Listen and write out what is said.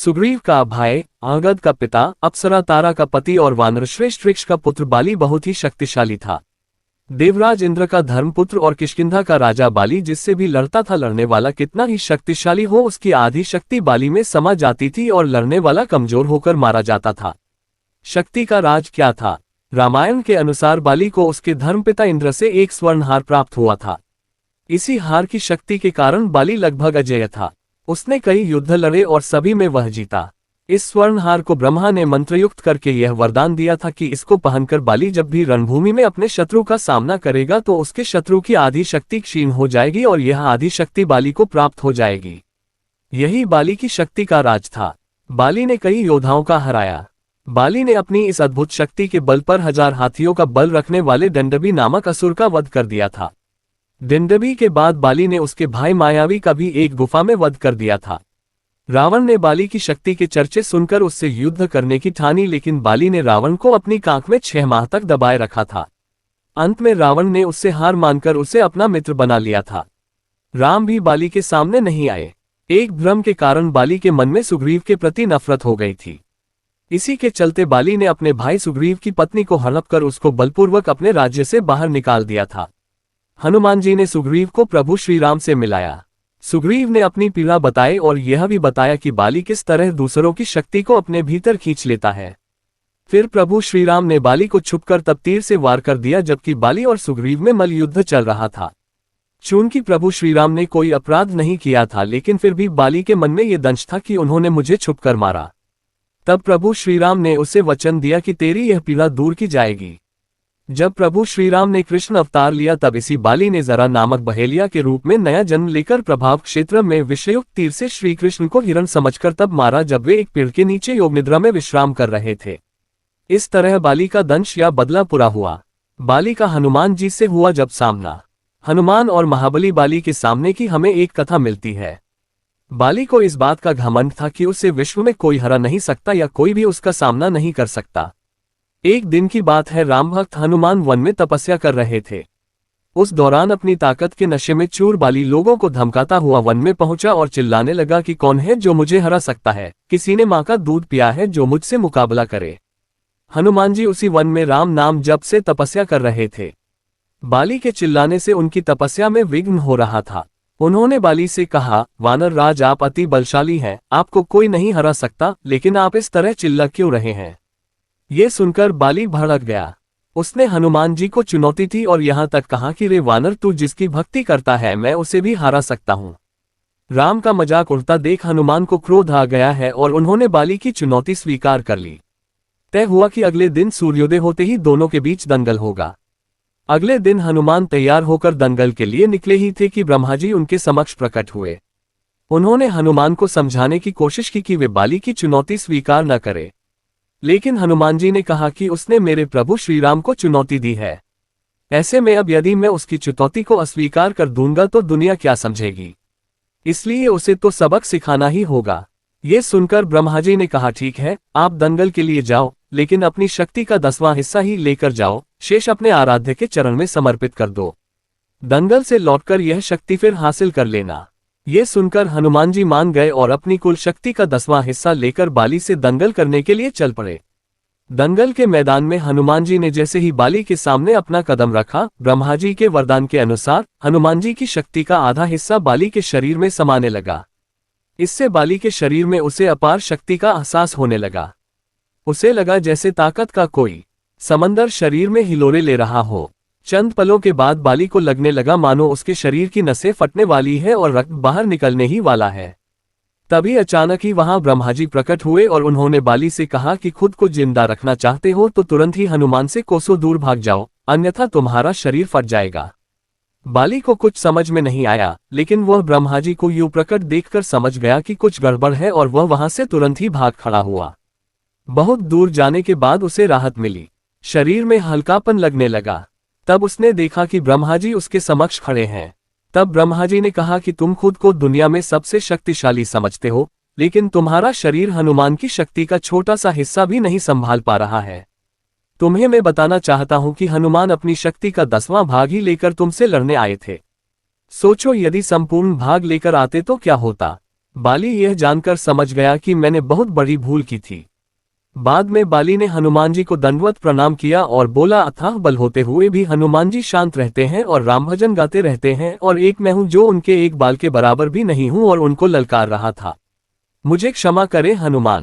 सुग्रीव का भाई, अंगद का पिता, अप्सरा तारा का पति और वानरश्रेष्ठ वृक्ष का पुत्र बाली बहुत ही शक्तिशाली था। देवराज इंद्र का धर्मपुत्र और किष्किंधा का राजा बाली जिससे भी लड़ता था, लड़ने वाला कितना ही शक्तिशाली हो उसकी आधी शक्ति बाली में समा जाती थी और लड़ने वाला कमजोर होकर मारा जाता था। शक्ति का राज क्या था? रामायण के अनुसार बाली को उसके धर्मपिता इंद्र से एक स्वर्ण हार प्राप्त हुआ था। इसी हार की शक्ति के कारण बाली लगभग अजेय था। उसने कई युद्ध लड़े और सभी में वह जीता। इस स्वर्ण हार को ब्रह्मा ने मंत्रयुक्त करके यह वरदान दिया था कि इसको पहनकर बाली जब भी रणभूमि में अपने शत्रु का सामना करेगा तो उसके शत्रु की आधी शक्ति क्षीण हो जाएगी और यह आधी शक्ति बाली को प्राप्त हो जाएगी। यही बाली की शक्ति का राज था। बाली ने कई योद्धाओं का हराया। बाली ने अपनी इस अद्भुत शक्ति के बल पर 1000 हाथियों का बल रखने वाले डंडबी नामक असुर का वध कर दिया था। डंडबी के बाद बाली ने उसके भाई मायावी का भी एक गुफा में वध कर दिया था। रावण ने बाली की शक्ति के चर्चे सुनकर उससे युद्ध करने की ठानी, लेकिन बाली ने रावण को अपनी कांख में 6 माह तक दबाए रखा था। अंत में रावण ने उससे हार मानकर उसे अपना मित्र बना लिया था। राम भी बाली के सामने नहीं आए। एक भ्रम के कारण बाली के मन में सुग्रीव के प्रति नफरत हो गई थी। इसी के चलते बाली ने अपने भाई सुग्रीव की पत्नी को हड़प कर उसको बलपूर्वक अपने राज्य से बाहर निकाल दिया था। हनुमान जी ने सुग्रीव को प्रभु श्रीराम से मिलाया। सुग्रीव ने अपनी पीड़ा बताई और यह भी बताया कि बाली किस तरह दूसरों की शक्ति को अपने भीतर खींच लेता है। फिर प्रभु श्रीराम ने बाली को छुपकर तब तीर से वार कर दिया जबकि बाली और सुग्रीव में मल्ल युद्ध चल रहा था। चूंकि प्रभु श्रीराम ने कोई अपराध नहीं किया था, लेकिन फिर भी बाली के मन में यह दंश था कि उन्होंने मुझे छुपकर मारा। तब प्रभु श्रीराम ने उसे वचन दिया कि तेरी यह पीड़ा दूर की जाएगी। जब प्रभु श्रीराम ने कृष्ण अवतार लिया तब इसी बाली ने जरा नामक बहेलिया के रूप में नया जन्म लेकर प्रभाव क्षेत्र में विषयुक्त तीर से श्री कृष्ण को हिरण समझकर तब मारा जब वे एक पेड़ के नीचे योग निद्रा में विश्राम कर रहे थे। इस तरह बाली का दंश या बदला पूरा हुआ। बाली का हनुमान जी से हुआ जब सामना। हनुमान और महाबली बाली के सामने की हमें एक कथा मिलती है। बाली को इस बात का घमंड था कि उसे विश्व में कोई हरा नहीं सकता या कोई भी उसका सामना नहीं कर सकता। एक दिन की बात है, राम भक्त हनुमान वन में तपस्या कर रहे थे। उस दौरान अपनी ताकत के नशे में चूर बाली लोगों को धमकाता हुआ वन में पहुंचा और चिल्लाने लगा कि कौन है जो मुझे हरा सकता है? किसी ने मां का दूध पिया है जो मुझसे मुकाबला करे? हनुमान जी उसी वन में राम नाम जप से तपस्या कर रहे थे। बाली के चिल्लाने से उनकी तपस्या में विघ्न हो रहा था। उन्होंने बाली से कहा, वानर राज आप अति बलशाली हैं, आपको कोई नहीं हरा सकता, लेकिन आप इस तरह चिल्ला क्यों रहे हैं? ये सुनकर बाली भड़क गया। उसने हनुमान जी को चुनौती दी और यहां तक कहा कि रे वानर, तू जिसकी भक्ति करता है मैं उसे भी हरा सकता हूं। राम का मजाक उड़ता देख हनुमान को क्रोध आ गया है और उन्होंने बाली की चुनौती स्वीकार कर ली। तय हुआ कि अगले दिन सूर्योदय होते ही दोनों के बीच दंगल होगा। अगले दिन हनुमान तैयार होकर दंगल के लिए निकले ही थे कि ब्रह्मा जी उनके समक्ष प्रकट हुए। उन्होंने हनुमान को समझाने की कोशिश की कि वे बाली की चुनौती स्वीकार न करे, लेकिन हनुमान जी ने कहा कि उसने मेरे प्रभु श्रीराम को चुनौती दी है। ऐसे में अब यदि मैं उसकी चुनौती को अस्वीकार कर दूंगा तो दुनिया क्या समझेगी, इसलिए उसे तो सबक सिखाना ही होगा। ये सुनकर ब्रह्मा जी ने कहा, ठीक है, आप दंगल के लिए जाओ, लेकिन अपनी शक्ति का 10वां हिस्सा ही लेकर जाओ, शेष अपने आराध्य के चरण में समर्पित कर दो। दंगल से लौटकर यह शक्ति फिर हासिल कर लेना। ये सुनकर हनुमान जी मान गए और अपनी कुल शक्ति का 10वां हिस्सा लेकर बाली से दंगल करने के लिए चल पड़े। दंगल के मैदान में हनुमान जी ने जैसे ही बाली के सामने अपना कदम रखा, ब्रह्मा जी के वरदान के अनुसार हनुमान जी की शक्ति का आधा हिस्सा बाली के शरीर में समाने लगा। इससे बाली के शरीर में उसे अपार शक्ति का एहसास होने लगा। उसे लगा जैसे ताकत का कोई समंदर शरीर में हिलोरे ले रहा हो। चंद पलों के बाद बाली को लगने लगा मानो उसके शरीर की नसें फटने वाली है और रक्त बाहर निकलने ही वाला है। तभी अचानक ही वहां ब्रह्मा जी प्रकट हुए और उन्होंने बाली से कहा कि खुद को जिंदा रखना चाहते हो तो तुरंत ही हनुमान से कोसों दूर भाग जाओ, अन्यथा तुम्हारा शरीर फट जाएगा। बाली को कुछ समझ में नहीं आया, लेकिन वह ब्रह्मा जी को यूं प्रकट देखकर समझ गया कि कुछ गड़बड़ है और वह वहां से तुरंत ही भाग खड़ा हुआ। बहुत दूर जाने के बाद उसे राहत मिली, शरीर में हल्कापन लगने लगा। तब उसने देखा कि ब्रह्मा जी उसके समक्ष खड़े हैं। तब ब्रह्मा जी ने कहा कि तुम खुद को दुनिया में सबसे शक्तिशाली समझते हो, लेकिन तुम्हारा शरीर हनुमान की शक्ति का छोटा सा हिस्सा भी नहीं संभाल पा रहा है। तुम्हें मैं बताना चाहता हूं कि हनुमान अपनी शक्ति का 10वां भाग ही लेकर तुमसे लड़ने आए थे। सोचो यदि संपूर्ण भाग लेकर आते तो क्या होता। बाली यह जानकर समझ गया कि मैंने बहुत बड़ी भूल की थी। बाद में बाली ने हनुमान जी को दंडवत प्रणाम किया और बोला, अथाह बल होते हुए भी हनुमान जी शांत रहते हैं और राम भजन गाते रहते हैं, और एक मैं हूं जो उनके एक बाल के बराबर भी नहीं हूं और उनको ललकार रहा था। मुझे क्षमा करें हनुमान।